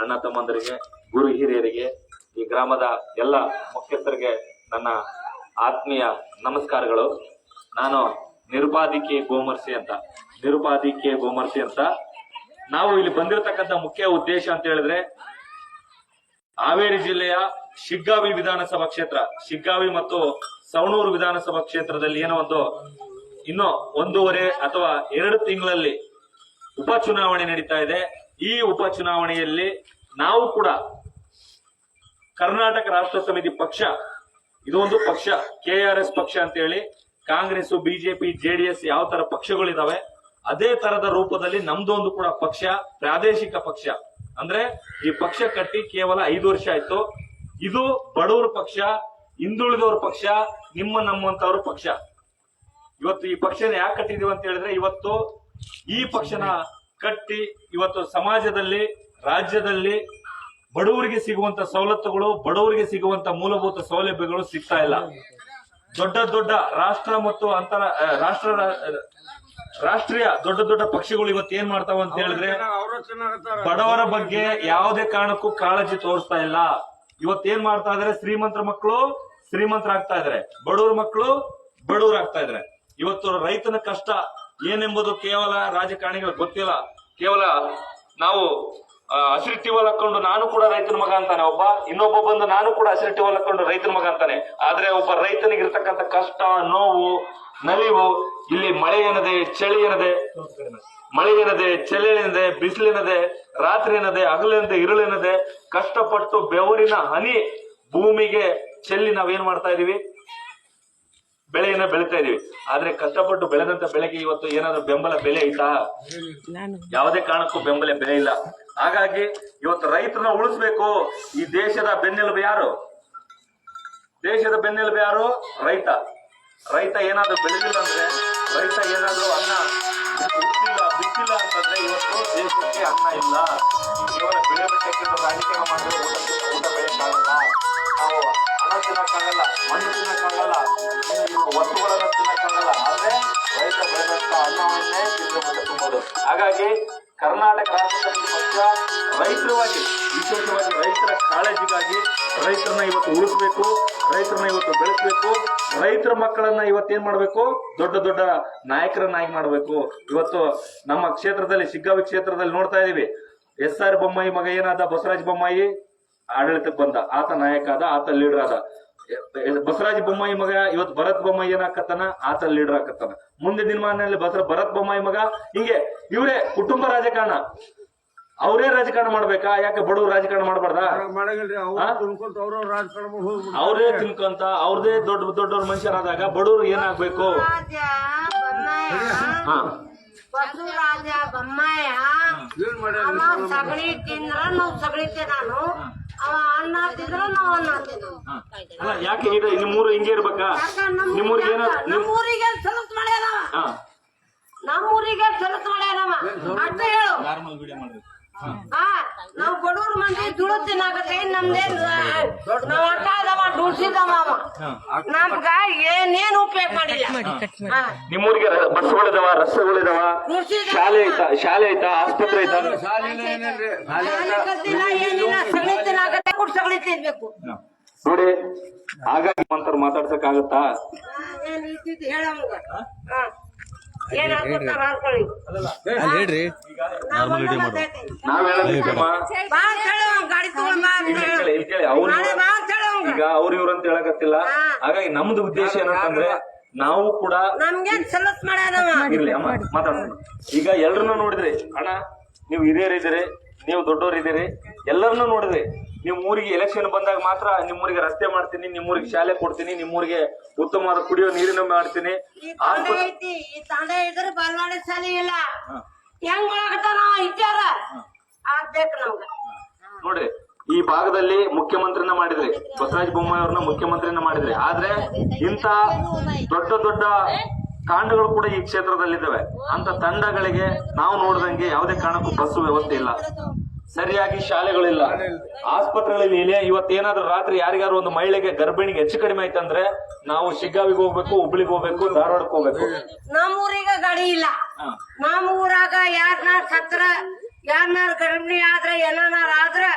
ಅಣ್ಣ ತಮ್ಮಂದರಿಗೆ, ಗುರು ಹಿರಿಯರಿಗೆ, ಈ ಗ್ರಾಮದ ಎಲ್ಲ ಮುಖ್ಯಸ್ಥರಿಗೆ ನನ್ನ ಆತ್ಮೀಯ ನಮಸ್ಕಾರಗಳು. ನಾನು ನಿರುಪಾದಿ ಕೆ ಗೋಮರ್ಸಿ ಅಂತ ನಾವು ಇಲ್ಲಿ ಬಂದಿರತಕ್ಕಂತ ಮುಖ್ಯ ಉದ್ದೇಶ ಅಂತ ಹೇಳಿದ್ರೆ, ಹಾವೇರಿ ಜಿಲ್ಲೆಯ ಶಿಗ್ಗಾವಿ ವಿಧಾನಸಭಾ ಕ್ಷೇತ್ರ, ಶಿಗ್ಗಾವಿ ಮತ್ತು ಸವಣೂರು ವಿಧಾನಸಭಾ ಕ್ಷೇತ್ರದಲ್ಲಿ ಏನೋ ಇನ್ನು 1.5 ಅಥವಾ 2 ತಿಂಗಳಲ್ಲಿ ಉಪಚುನಾವಣೆ ನಡೀತಾ ಇದೆ. ಈ ಉಪಚುನಾವಣೆಯಲ್ಲಿ ನಾವು ಕೂಡ ಕರ್ನಾಟಕ ರಾಷ್ಟ್ರ ಸಮಿತಿ ಪಕ್ಷ, ಇದು ಒಂದು ಪಕ್ಷ, KRS ಪಕ್ಷ ಅಂತ ಹೇಳಿ, ಕಾಂಗ್ರೆಸ್, ಬಿಜೆಪಿ, JDS ಯಾವ ತರ ಪಕ್ಷಗಳಿದಾವೆ ಅದೇ ತರದ ರೂಪದಲ್ಲಿ ನಮ್ದೊಂದು ಕೂಡ ಪಕ್ಷ, ಪ್ರಾದೇಶಿಕ ಪಕ್ಷ. ಅಂದ್ರೆ ಈ ಪಕ್ಷ ಕಟ್ಟಿ ಕೇವಲ 5 ವರ್ಷ ಆಯ್ತು. ಇದು ಬಡವರ ಪಕ್ಷ, ಹಿಂದುಳಿದವರ ಪಕ್ಷ, ನಮ್ಮಂತವ್ರ ಪಕ್ಷ. ಇವತ್ತು ಈ ಪಕ್ಷನ ಯಾಕೆ ಕಟ್ಟಿದೀವಿ ಅಂತ ಹೇಳಿದ್ರೆ, ಇವತ್ತು ಈ ಪಕ್ಷನ ಕಟ್ಟಿ ಇವತ್ತು ಸಮಾಜದಲ್ಲಿ, ರಾಜ್ಯದಲ್ಲಿ ಬಡವರಿಗೆ ಸಿಗುವಂತ ಸವಲತ್ತುಗಳು, ಬಡವರಿಗೆ ಸಿಗುವಂತ ಮೂಲಭೂತ ಸೌಲಭ್ಯಗಳು ಸಿಗ್ತಾ ಇಲ್ಲ. ದೊಡ್ಡ ರಾಷ್ಟ್ರ ಮತ್ತು ರಾಷ್ಟ್ರೀಯ ದೊಡ್ಡ ಪಕ್ಷಗಳು ಇವತ್ತು ಏನ್ ಮಾಡ್ತಾವ ಅಂತ ಹೇಳಿದ್ರೆ, ಬಡವರ ಬಗ್ಗೆ ಯಾವುದೇ ಕಾರಣಕ್ಕೂ ಕಾಳಜಿ ತೋರಿಸ್ತಾ ಇಲ್ಲ. ಇವತ್ತೇನ್ ಮಾಡ್ತಾ ಇದಾರೆ, ಶ್ರೀಮಂತರ ಮಕ್ಕಳು ಶ್ರೀಮಂತರಾಗ್ತಾ ಇದಾರೆ, ಬಡವರ ಮಕ್ಕಳು ಬಡವರಾಗ್ತಾ ಇದಾರೆ. ಇವತ್ತು ರೈತನ ಕಷ್ಟ ಏನೆಂಬುದು ಕೇವಲ ರಾಜಕಾರಣಿಗಳಿಗೆ ಗೊತ್ತಿಲ್ಲ. ಕೇವಲ ನಾವು ಹಸಿರು ಟಿವಲ್ ಹಾಕೊಂಡು ನಾನು ಕೂಡ ರೈತನ ಮಗ ಅಂತಾನೆ, ಇನ್ನೊಬ್ಬ ಬಂದು ನಾನು ಕೂಡ ಹಸಿರು ಟಿವಲ್ ಹಾಕೊಂಡು ರೈತನ ಮಗ ಅಂತಾನೆ. ಆದ್ರೆ ಒಬ್ಬ ರೈತನಿಗೆ ಇರ್ತಕ್ಕಂಥ ಕಷ್ಟ, ನೋವು, ನಲಿವು ಇಲ್ಲಿ ಮಳೆ ಏನದೆ, ಚಳಿ ಏನದೆ, ಬಿಸಿಲಿನದೆ, ರಾತ್ರಿ ಏನದೆ, ಹಗಲೇನದೆ, ಇರುಳೇನದೆ, ಕಷ್ಟಪಟ್ಟು ಬೆವರಿನ ಹನಿ ಭೂಮಿಗೆ ಚೆಲ್ಲಿ ನಾವೇನ್ ಮಾಡ್ತಾ ಇದೀವಿ, ಬೆಳೆಯನ್ನ ಬೆಳಿತಾ ಇದೀವಿ. ಆದ್ರೆ ಕಷ್ಟಪಟ್ಟು ಬೆಳೆದಂತ ಬೆಳೆಗೆ ಇವತ್ತು ಏನಾದ್ರು ಬೆಂಬಲ ಬೆಲೆ ಐತಾ? ಯಾವುದೇ ಕಾರಣಕ್ಕೂ ಬೆಂಬಲ ಬೆಲೆ ಇಲ್ಲ. ಹಾಗಾಗಿ ಇವತ್ತು ರೈತರನ್ನ ಉಳಿಸ್ಬೇಕು. ಈ ದೇಶದ ಬೆನ್ನೆಲುಬು ಯಾರು? ರೈತ. ರೈತ ಏನಾದ್ರು ಬೆಳೆದಿಲ್ಲ ಅಂದ್ರೆ, ರೈತ ಏನಾದ್ರು ಅನ್ನ ಬಿತ್ತಿಲ್ಲ ಅಂತಂದ್ರೆ ಇವತ್ತು ದೇಶಕ್ಕೆ ಅನ್ನ ಇಲ್ಲ. ಕೇವಲ ಬೆಳೆ ಬೆಟ್ಟಕ್ಕೆ ರಾಜಕೀಯ ಮಾಡಿದ್ರೆ ಊಟ ಬೆಳೆಯಕ್ಕಾಗಲ್ಲ, ನಾವು ಹಣ ತಿನ್ನಕ್ಕಾಗಲ್ಲ, ಮಣ್ಣು ತಿನ್ನಕ್ಕಾಗಲ್ಲ, ವಸ್ತುಗಳನ್ನ ತಿನ್ನಕ್ಕಾಗಲ್ಲ. ಆದ್ರೆ ರೈತ ಬೆಳೆದಂತ ಅನ್ನವನ್ನೇ ತಿಂದು ತುಂಬೋದು. ಹಾಗಾಗಿ ಕರ್ನಾಟಕ ರಾಷ್ಟ್ರ ಸಮಿತಿ ಪಕ್ಷ ರೈತರವಾಗಿ, ವಿಶೇಷವಾಗಿ ರೈತರ ಕಾಳಜಿಗಾಗಿ ರೈತರನ್ನ ಇವತ್ತು ಉಳಿಸ್ಬೇಕು, ರೈತರನ್ನ ಇವತ್ತು ಬೆಳೆಸಬೇಕು, ರೈತರ ಮಕ್ಕಳನ್ನ ಇವತ್ತೇನ್ ಮಾಡ್ಬೇಕು, ದೊಡ್ಡ ನಾಯಕರನ್ನಾಗಿ ಮಾಡ್ಬೇಕು. ಇವತ್ತು ನಮ್ಮ ಕ್ಷೇತ್ರದಲ್ಲಿ, ಶಿಗ್ಗಾವಿ ಕ್ಷೇತ್ರದಲ್ಲಿ ನೋಡ್ತಾ ಇದೀವಿ, SR ಬೊಮ್ಮಾಯಿ ಮಗ ಏನಾದ, ಬಸವರಾಜ ಬೊಮ್ಮಾಯಿ ಆಡಳಿತಕ್ಕೆ ಬಂದ, ಆತ ನಾಯಕ ಆದ, ಆತ ಲೀಡರ್ ಆದ. ಬಸವರಾಜ ಬೊಮ್ಮಾಯಿ ಮಗ ಇವತ್ತು ಭರತ್ ಬೊಮ್ಮಾಯಿ ಏನಾಕತ್ತಾನ, ಆತ ಲೀಡರ್ ಆಕತ್ತಾನ. ಮುಂದೆ ದಿನಮಾನದಲ್ಲಿ ಭರತ್ ಬೊಮ್ಮಾಯಿ ಮಗ, ಹಿಂಗೆ ಇವರೇ ಕುಟುಂಬ ರಾಜಕಾರಣ, ಅವರೇ ರಾಜಕಾರಣ ಮಾಡ್ಬೇಕಾ? ಯಾಕೆ ಬಡವರು ರಾಜಕಾರಣ ಮಾಡಬಾರ್ದ? ಅವ್ರೇ ತಿನ್ಕೊಂತ ಅವ್ರದೇ ದೊಡ್ಡವ್ರ ಮನುಷ್ಯರಾದಾಗ ಬಡವರು ಏನಾಗ್ಬೇಕು? ಬಸವರಾಜ ಬೊಮ್ಮಾಯ ಸಗಣಿ ತಿಂದ್ರ ನಾವು ಸಗಣಿ ನಾನು, ಅವ ಅನ್ನ ತಿಂದ್ರ ನಾವು ಅನ್ನ ತಿಂದ್ರು. ಯಾಕೆ ನಿಮ್ಮೂರು ಹಿಂಗೆ ಇರ್ಬೇಕಾ? ನಮ್ಮೂರಿಗೆ ಸಲತ್ ಮಾಡ್ಯಾರವ, ನಮ್ಮೂರಿಗೆ ಸಲತ್ ಮಾಡ್ಯಾರವ ಅಷ್ಟ ಹೇಳು. ನಾವ್ ಬಡವ್ರ ಮಂದಿ ದುಡ್ಡು ತಿನ್ನಾಕತ್ತೆ, ನಮ್ದೇನ್ ನಾವ್ ಅಟ್ಟ ಅದವ, ದುಡ್ಸಿದವ, ನಮ್ಗ ಏನೇನ್ ಉಪಯೋಗ ಮಾಡಿಲ್ಲ. ನಿಮ್ಮೂರಿಗೆ ಬಸ್ಗಳಿದಾವ, ರಸ್ತೆಗಳಿದಾವ, ಶಾಲೆ ಐತಾ, ಆಸ್ಪತ್ರೆ ಐತಾ? ಏನಿಲ್ಲ, ಸಗಣಿ ತಿನ್ನಾಕತ್ತೆ, ಕುಟ್ ಸಗಣಿ ತಿನ್ಬೇಕು ನೋಡಿ. ಹಾಗಾಗಿ ಮಂತ್ರ ಮಾತಾಡ್ಸಕ್ ಆಗತ್ತಾ? ಏನ್ ಇದ್ದಿದ್ದು ಹೇಳಮ್ಗ ಏನ್ ಹಾಕೋತಾರ ಅನ್ಕೊಳ್ಳಿ. ನಾವ್ ಹೇಳೋದಕ್ಕಮ್ಮ ಗಾಡಿ ತಗೊಂಡ್ ಈಗ ಅವ್ರ ಇವ್ರ ಅಂತ ಹೇಳಕತ್ತಿಲ್ಲ. ಹಾಗಾಗಿ ನಮ್ದು ಉದ್ದೇಶ ಏನಂತಂದ್ರೆ, ನಾವು ಕೂಡ ನಮ್ಗೇನ್ ಸಲತ್ ಮಾಡ್ಯಾರವ. ಇರ್ಲಿ ಅಮ್ಮ ಮಾತಾಡೋಣ. ಈಗ ಎಲ್ರನ್ನೂ ನೋಡಿದ್ರಿ ಅಣ್ಣ, ನೀವು ಹಿರಿಯರಿದ್ದೀರಿ, ನೀವು ದೊಡ್ಡವರಿದ್ದೀರಿ, ಎಲ್ಲರನ್ನೂ ನೋಡಿದ್ರಿ. ನಿಮ್ಮೂರಿಗೆ ಎಲೆಕ್ಷನ್ ಬಂದಾಗ ಮಾತ್ರ ನಿಮ್ಮೂರಿಗೆ ರಸ್ತೆ ಮಾಡ್ತೀನಿ, ನಿಮ್ಮೂರಿಗೆ ಶಾಲೆ ಕೊಡ್ತೀನಿ, ನಿಮ್ಮೂರಿಗೆ ಉತ್ತಮವಾದ ಕುಡಿಯೋ ನೀರಿನ ಮಾಡ್ತೀನಿ. ಈ ತಾಂಡ ಇದ್ರೆ ಬಾಲ್ವಾಡಿ ಶಾಲೆ ಇಲ್ಲ, ಹೆಂಗ್ ಮಾಡಕತ್ತಾರ ಇಟ್ಟಾರ ಆಗ್ಬೇಕು ನಮ್ಗ. ನೋಡ್ರಿ, ಈ ಭಾಗದಲ್ಲಿ ಮುಖ್ಯಮಂತ್ರಿನ ಮಾಡಿದ್ರಿ, ಬಸವರಾಜ ಬೊಮ್ಮಾಯಿ ಅವ್ರನ್ನ ಮುಖ್ಯಮಂತ್ರಿನ ಮಾಡಿದ್ರಿ. ಆದ್ರೆ ಇಂತ ದೊಡ್ಡ ತಾಂಡಗಳು ಕೂಡ ಈ ಕ್ಷೇತ್ರದಲ್ಲಿದ್ದಾವೆ. ಅಂತ ತಂಡಗಳಿಗೆ ನಾವು ನೋಡಿದಂಗೆ ಯಾವುದೇ ಕಾರಣಕ್ಕೂ ಬಸ್ ವ್ಯವಸ್ಥೆ ಇಲ್ಲ, ಸರಿಯಾಗಿ ಶಾಲೆಗಳಿಲ್ಲ, ಆಸ್ಪತ್ರೆಗಳಲ್ಲಿ ಇಲ್ಲ. ಇವತ್ತೇನಾದ್ರೂ ರಾತ್ರಿ ಯಾರಿಗಾರು ಒಂದು ಮಹಿಳೆಗೆ ಗರ್ಭಿಣಿಗೆ ಹೆಚ್ಚು ಕಡಿಮೆ ಆಯ್ತಂದ್ರೆ ನಾವು ಶಿಗ್ಗಾವಿಗೆ ಹೋಗ್ಬೇಕು, ಹುಬ್ಳಿಗೆ ಹೋಗ್ಬೇಕು, ಧಾರವಾಡಕ್ಕೆ ಹೋಗ್ಬೇಕು. ನಮ್ಮೂರೀಗ ಗಾಡಿ ಇಲ್ಲ. ನಮ್ಮ ಊರಾಗ ಯಾರನ್ನಾರ ಸತ್ರ, ಯಾರನ್ನಾರ ಗರ್ಭಿಣಿ ಆದ್ರೆ ಏನಾರ ಆದ್ರೆ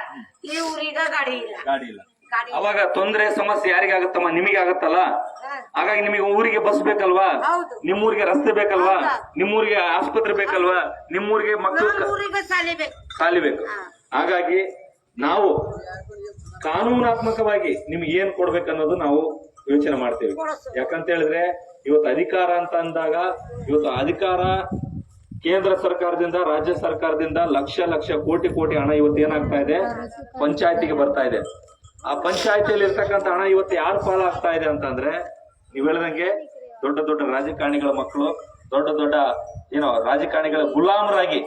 ಗಾಡಿ ಇಲ್ಲ ಗಾಡಿ ಇಲ್ಲ. ಗಾಡಿ ಇಲ್ಲ. ಅವಾಗ ತೊಂದ್ರೆ ಸಮಸ್ಯೆ ಯಾರಿಗೆ ಆಗುತ್ತಮ್ಮ? ನಿಮಗೆ ಆಗುತ್ತಲ್ಲ. ಹಾಗಾಗಿ ನಿಮಗೆ ಊರಿಗೆ ಬಸ್ ಬೇಕಲ್ವಾ, ಹೌದು. ನಿಮ್ಮೂರಿಗೆ ರಸ್ತೆ ಬೇಕಲ್ವಾ, ನಿಮ್ಮೂರಿಗೆ ಆಸ್ಪತ್ರೆ ಬೇಕಲ್ವಾ, ನಿಮ್ಮೂರಿಗೆ ಮಕ್ಕಳು ನಮ್ಮ ಊರಿಗೆ ಸಾಲಿಬೇಕು. ಸಾಲಿಬೇಕು. ಹಾಗಾಗಿ ನಾವು ಕಾನೂನಾತ್ಮಕವಾಗಿ ನಿಮ್ಗೆ ಏನ್ ಕೊಡ್ಬೇಕನ್ನೋದು ನಾವು ಯೋಚನೆ ಮಾಡ್ತೀವಿ. ಯಾಕಂತ ಹೇಳಿದ್ರೆ ಇವತ್ತು ಅಧಿಕಾರ ಅಂತ ಅಂದಾಗ, ಇವತ್ತು ಅಧಿಕಾರ ಕೇಂದ್ರ ಸರ್ಕಾರದಿಂದ, ರಾಜ್ಯ ಸರ್ಕಾರದಿಂದ ಲಕ್ಷ ಲಕ್ಷ ಕೋಟಿ ಕೋಟಿ ಹಣ ಇವತ್ತು ಏನಾಗ್ತಾ ಇದೆ, ಪಂಚಾಯತಿಗೆ ಬರ್ತಾ ಇದೆ. ಆ ಪಂಚಾಯತಿಯಲ್ಲಿ ಇರ್ತಕ್ಕಂಥ ಹಣ ಇವತ್ತು ಯಾರು ಪಾಲಾಗ್ತಾ ಇದೆ ಅಂತಂದ್ರೆ, ನೀವ್ ಹೇಳ್ದಂಗೆ ದೊಡ್ಡ ದೊಡ್ಡ ರಾಜಕಾರಣಿಗಳ ಮಕ್ಕಳು, ದೊಡ್ಡ ದೊಡ್ಡ ರಾಜಕಾರಣಿಗಳ ಗುಲಾಮರಾಗಿ,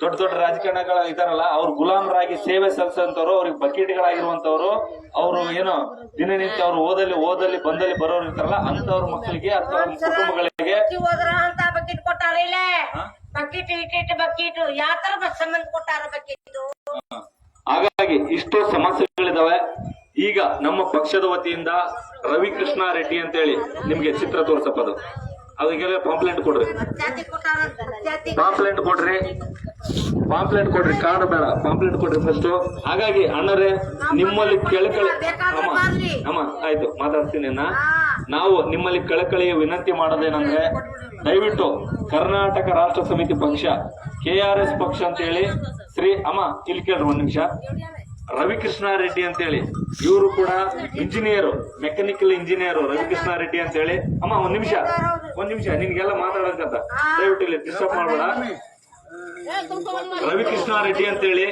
ದೊಡ್ಡ ದೊಡ್ಡ ರಾಜಕಾರಣಿಗಳ ಇದಾರಲ್ಲ, ಅವ್ರು ಗುಲಾಮರಾಗಿ ಸೇವೆ ಸಲ್ಲಿಸಂತವ್ರು, ಅವ್ರಿಗೆ ಬಕೆಟ್ಗಳಾಗಿರುವಂತವ್ರು, ಅವರು ದಿನನಿತ್ಯ ಅವ್ರು ಓದಲ್ಲಿ ಬಂದಲ್ಲಿ ಬರೋರು ಇರ್ತಾರಲ್ಲ, ಅಂತವ್ರ ಮಕ್ಕಳಿಗೆ ಅಥವಾ ಕುಟುಂಬಗಳಿಗೆ ಹೋದ್ರ ಅಂತ ಬಕೆಟ್ ಕೊಟ್ಟಾರ. ಇಲ್ಲ ಬಕೆಟ್ ಬಕೆಟ್ ಯಾವ ತರ ಸಂಬಂಧ ಕೊಟ್ಟಾರ ಬಕೆಟ್. ಹಾಗಾಗಿ ಇಷ್ಟೋ ಸಮಸ್ಯೆಗಳಿದಾವೆ. ಈಗ ನಮ್ಮ ಪಕ್ಷದ ವತಿಯಿಂದ ರವಿಕೃಷ್ಣ ರೆಡ್ಡಿ ಅಂತ ಹೇಳಿ ನಿಮ್ಗೆ ಚಿತ್ರ ತೋರ್ಸಪ್ಪದು, ಅದಕ್ಕೆಲ್ಲ ಪಾಂಪ್ಲೆಂಟ್ ಕೊಡ್ರಿ, ಪಾಂಪ್ಲೆಂಟ್ ಕೊಡ್ರಿ, ಕಾರ್ಡ್ ಬೇಡ, ಪಾಂಪ್ಲೆಂಟ್ ಕೊಡ್ರಿ ಫಸ್ಟ್. ಹಾಗಾಗಿ ಅಣ್ಣರೇ, ನಿಮ್ಮಲ್ಲಿ ಕೆಳಕಳಿ ಅಮ್ಮ ಆಯ್ತು ಮಾತಾಡ್ತೀನಿ. ನಾವು ನಿಮ್ಮಲ್ಲಿ ಕಳಕಳಿಯ ವಿನಂತಿ ಮಾಡೋದೇನಂದ್ರೆ, ದಯವಿಟ್ಟು ಕರ್ನಾಟಕ ರಾಷ್ಟ್ರ ಸಮಿತಿ ಪಕ್ಷ, KRS ಪಕ್ಷ ಅಂತ ಹೇಳಿ ಅಮ್ಮ ಇಲ್ಲಿ ಕೇಳ್ರಿ ಒಂದ್ ನಿಮಿಷ, ರವಿಕೃಷ್ಣ ರೆಡ್ಡಿ ಅಂತ ಹೇಳಿ, ಇವರು ಕೂಡ engineer, mechanical engineer Ravikrishna Reddy ಅಂತ ಹೇಳಿ. ಅಮ್ಮ ಒಂದ್ ನಿಮಿಷ ನಿನ್ಗೆಲ್ಲ ಮಾತಾಡೋದಂತ, ದಯವಿಟ್ಟು ಇಲ್ಲಿ ಡಿಸ್ಟರ್ಬ್ ಮಾಡಬೇಡ. ರವಿಕೃಷ್ಣ ರೆಡ್ಡಿ ಅಂತ ಹೇಳಿ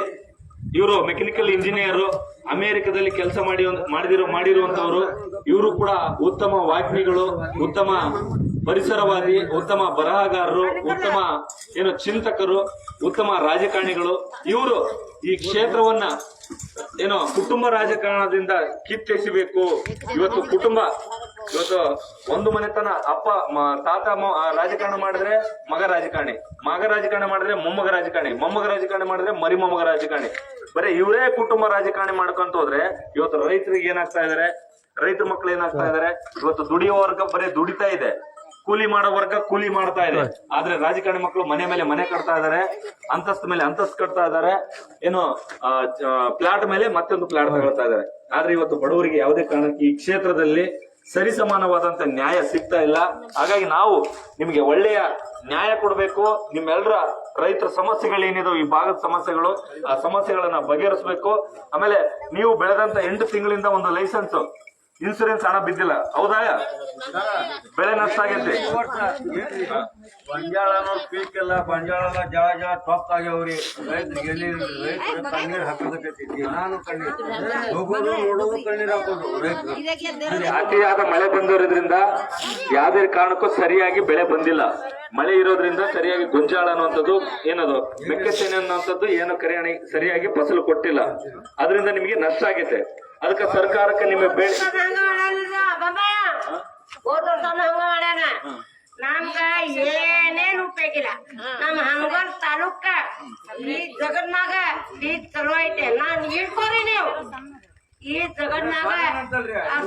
ಇವರು ಮೆಕ್ಯಾನಿಕಲ್ ಇಂಜಿನಿಯರ್, ಅಮೆರಿಕದಲ್ಲಿ ಕೆಲಸ ಮಾಡಿರುವಂತವ್ರು. ಇವರು ಕೂಡ ಉತ್ತಮ ವಾಗ್ಮಿಗಳು, ಉತ್ತಮ ಪರಿಸರವಾದಿ, ಉತ್ತಮ ಬರಹಗಾರರು, ಉತ್ತಮ ಚಿಂತಕರು, ಉತ್ತಮ ರಾಜಕಾರಣಿಗಳು. ಇವರು ಈ ಕ್ಷೇತ್ರವನ್ನ ಕುಟುಂಬ ರಾಜಕಾರಣದಿಂದ ಕಿತ್ತೆಸಿಬೇಕು. ಇವತ್ತು ಕುಟುಂಬ, ಇವತ್ತು ಒಂದು ಮನೆತನ, ಅಪ್ಪ ತಾತ ರಾಜಕಾರಣ ಮಾಡಿದ್ರೆ ಮಗ ರಾಜಕಾರಣಿ ಮಾಡಿದ್ರೆ ಮೊಮ್ಮಗ ರಾಜಕಾರಣಿ ಮಾಡಿದ್ರೆ ಮರಿ ಮೊಮ್ಮಗ ರಾಜಕಾರಣಿ. ಬರೀ ಇವರೇ ಕುಟುಂಬ ರಾಜಕಾರಣಿ ಮಾಡ್ಕೊಂತ ಹೋದ್ರೆ ಇವತ್ತು ರೈತರಿಗೆ ಏನಾಗ್ತಾ ಇದಾರೆ, ರೈತರ ಮಕ್ಳು ಏನಾಗ್ತಾ ಇದಾರೆ, ಇವತ್ತು ದುಡಿಯೋ ವರ್ಗ ಬರೀ ದುಡಿತಾ ಇದೆ, ಕೂಲಿ ಮಾಡೋ ವರ್ಗ ಕೂಲಿ ಮಾಡ್ತಾ ಇದೆ. ಆದ್ರೆ ರಾಜಕಾರಣಿ ಮಕ್ಕಳು ಮನೆ ಮೇಲೆ ಮನೆ ಕಟ್ತಾ ಇದಾರೆ, ಅಂತಸ್ತು ಮೇಲೆ ಅಂತಸ್ತು ಕಟ್ತಾ ಇದಾರೆ, ಪ್ಲಾಟ್ ಮೇಲೆ ಮತ್ತೊಂದು ಪ್ಲಾಟ್ ತಗೊಳ್ತಾ ಇದಾರೆ. ಆದ್ರೆ ಇವತ್ತು ಬಡವರಿಗೆ ಯಾವುದೇ ಕಾರಣಕ್ಕೆ ಈ ಕ್ಷೇತ್ರದಲ್ಲಿ ಸರಿಸಮಾನವಾದಂತ ನ್ಯಾಯ ಸಿಗ್ತಾ ಇಲ್ಲ. ಹಾಗಾಗಿ ನಾವು ನಿಮ್ಗೆ ಒಳ್ಳೆಯ ನ್ಯಾಯ ಕೊಡಬೇಕು. ನಿಮ್ಮೆಲ್ಲರ ರೈತರ ಸಮಸ್ಯೆಗಳೇನಿದಾವೆ, ಈ ಭಾಗದ ಸಮಸ್ಯೆಗಳು, ಆ ಸಮಸ್ಯೆಗಳನ್ನ ಬಗೆಹರಿಸಬೇಕು. ಆಮೇಲೆ ನೀವು ಬೆಳೆದಂತ 8 ತಿಂಗಳಿಂದ ಒಂದು ಲೈಸೆನ್ಸ್, ಇನ್ಸೂರೆನ್ಸ್ ಹಣ ಬಿದ್ದಿಲ್ಲ, ಹೌದಾ? ಬೆಳೆ ನಷ್ಟ ಆಗೈತಿ. ಬಂಜಾಳ ಪೀಕ್ ಎಲ್ಲ ಬಂಜಾಳ ಜಳ ಟಾಪ್ ಆಗ್ಯಾವ್ರಿ. ರೈತರಿಗೆ ರೈತರ ಕಣ್ಣೀರ್ ಹಾಕೋದಕ್ಕೈತಿ, ನಾನು ಕಣ್ಣೀರ್ ಹೋಗೋದು ನೋಡೋದು ಕಣ್ಣೀರ್ ಹಾಕೋದು. ರೈತರು ಅತಿಯಾದ ಮಳೆ ಬಂದಿರೋದ್ರಿಂದ ಯಾವುದೇ ಕಾರಣಕ್ಕೂ ಸರಿಯಾಗಿ ಬೆಳೆ ಬಂದಿಲ್ಲ. ಮಳೆ ಇರೋದ್ರಿಂದ ಸರಿಯಾಗಿ ಗೊಂಜಾಳ ಅನ್ನುವಂಥದ್ದು, ಏನದು ಮೆಕ್ಕೆತೆನೆ ಅನ್ನುವಂಥದ್ದು ಕರಿಯಾಣಿ ಸರಿಯಾಗಿ ಫಸಲು ಕೊಟ್ಟಿಲ್ಲ. ಅದರಿಂದ ನಿಮಗೆ ನಷ್ಟ ಆಗೈತೆ. ಅದಕ್ಕೆ ಸರ್ಕಾರಕ್ಕೆ ನಿಮಗೆ ಬೆಳೆ ನಮ್ಗ ಏನೇನ್ ಉಪಯೋಗಿಲ್ಲ. ನಮ್ ಹನಗಲ್ ತಾಲೂಕ ಈ ಜಗತ್ನಾಗ ಈ ಚಲೋ ಐತೆ. ನಾನ್ ಇಟ್ಕೋರಿ ನೀವು ಈ ಜಗತ್ನಾಗ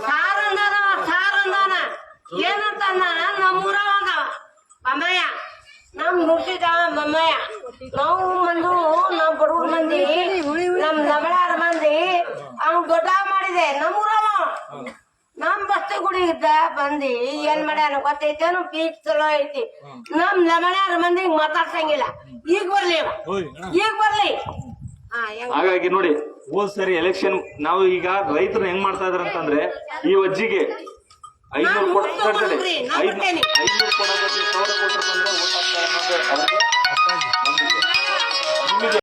ಸಾರ್ ಅಂದಾನ ಏನಂತ ನಮ್ಮೂರ ಬಮ್ಮಯ್ಯ, ನಮ್ ನುಡ್ಸಿದ ಬಮ್ಮಯ್ಯ. ನಾವು ನಾವ್ ಬಡವ್ರ ಮಂದಿ, ನಮ್ ನಬಳಾರ ಮಂದಿ ಅವ್ನ್ ದೊಡ್ಡ ಮಾಡಿದೆ. ನಮ್ಮೂರವ ನಮ್ ಬಸ್ತಿ ಗುಡಿ ಇದ್ದ ಬಂದಿ ಏನ್ ಮಾಡ್ಯಾನ ಗೊತ್ತೈತೇನು, ಪೀಕ್ ಚಲೋ ಐತಿ. ನಮ್ ನಮಣ್ಯಾರ ಮಂದಿಗೆ ಮಾತಾಡ್ಸಂಗಿಲ್ಲ. ಈಗ ಬರ್ಲಿ. ಹಾಗಾಗಿ ನೋಡಿ, ಹೋದ್ ಸರಿ ಎಲೆಕ್ಷನ್ ನಾವು ಈಗ ರೈತರು ಹೆಂಗ್ ಮಾಡ್ತಾ ಇದಾರೆ ಅಂತಂದ್ರೆ, ಈ ಅಜ್ಜಿಗೆ 500 ಕೊಡ್ತಾರೆ, 500 ಕೊಡೋ 1000 ಕೊಟ್ಟರು ಬಂದ್ರೆ ಓಟ್ ಹಾಕ್ತಾರೆ ಅನ್ನೋದು